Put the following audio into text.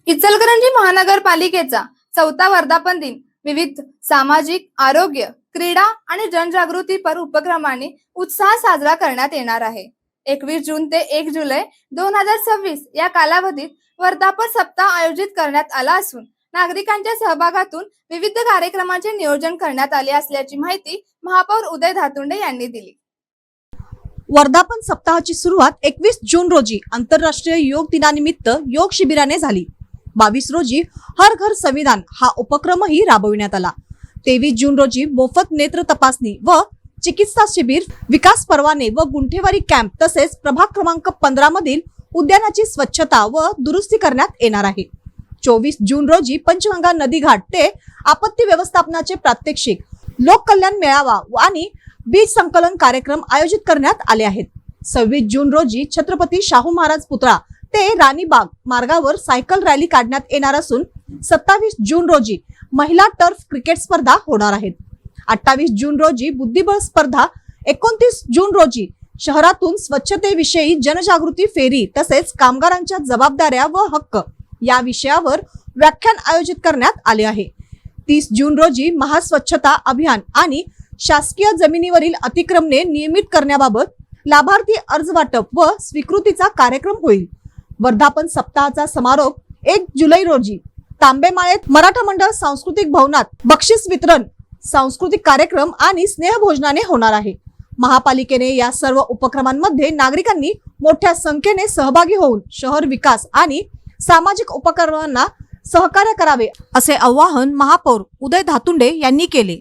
इचलकरंजी महानगरपालिकेचा 4था वर्धापन दिन विविध सामाजिक, आरोग्य, क्रीडा आणि जनजागृतीपर उपक्रमांनी उत्साहात साजरा करण्यात येणार आहे। 21 जून ते 1 जुलै 2026 या कालावधीत वर्धापन सप्ताह आयोजित करण्यात आला असून नागरिकांच्या सहभागातून विविध कार्यक्रमांचे नियोजन करण्यात आले असल्याची माहिती महापौर उदय धातुंडे यांनी दिली। वर्धापन सप्ताहाची सुरुवात 21 जून रोजी आंतरराष्ट्रीय योग दिनानिमित्त योग शिबिराने झाली। 22 रोजी हर घर संविधान हा उपक्रमही राबविण्यात आला। 23 जून रोजी मोफत नेत्र तपासणी व चिकित्सा शिबिर, विकास परवाने व गुंठेवारी कॅम्प तसेच प्रभाग क्रमांक 15 मधील उद्यानाची स्वच्छता व दुरुस्ती करण्यात येणार आहे। 24 जून रोजी पंचगंगा नदी घाट ते आपत्ती व्यवस्थापनाचे प्रात्यक्षिक, लोक कल्याण मेळावा आणि बीज संकलन कार्यक्रम आयोजित करण्यात आले आहेत। 26 जून रोजी छत्रपती शाहू महाराज पुतळा ते राणीबाग मार्गावर सायकल रॅली काढण्यात येणार असून 27 जून रोजी महिला टर्फ क्रिकेट स्पर्धा होणार आहेत। 28 जून रोजी बुद्धिबळ स्पर्धा, 29 जून रोजी शहरातून स्वच्छतेविषयी जनजागृती फेरी तसेच कामगारांच्या जबाबदाऱ्या व हक्क या विषयावर व्याख्यान आयोजित करण्यात आले आहे। 30 जून रोजी महास्वच्छता अभियान आणि शासकीय जमिनीवरील अतिक्रमणे नियमित करण्याबाबत लाभार्थी अर्ज वाटप व स्वीकृतीचा कार्यक्रम होईल। वर्धापन सप्ताहाचा समारोप 1 जुलै रोजी तांबेमाळेत मराठा मंडळ सांस्कृतिक भवनात बक्षीस वितरण, सांस्कृतिक कार्यक्रम आणि स्नेहभोजनाने होणार आहे। महापालिकेने या सर्व उपक्रमांमध्ये नागरिकांनी मोठ्या संख्येने सहभागी होऊन शहर विकास आणि सामाजिक उपक्रमांना सहकार्य करावे असे आवाहन महापौर उदय धातुंडे यांनी केले।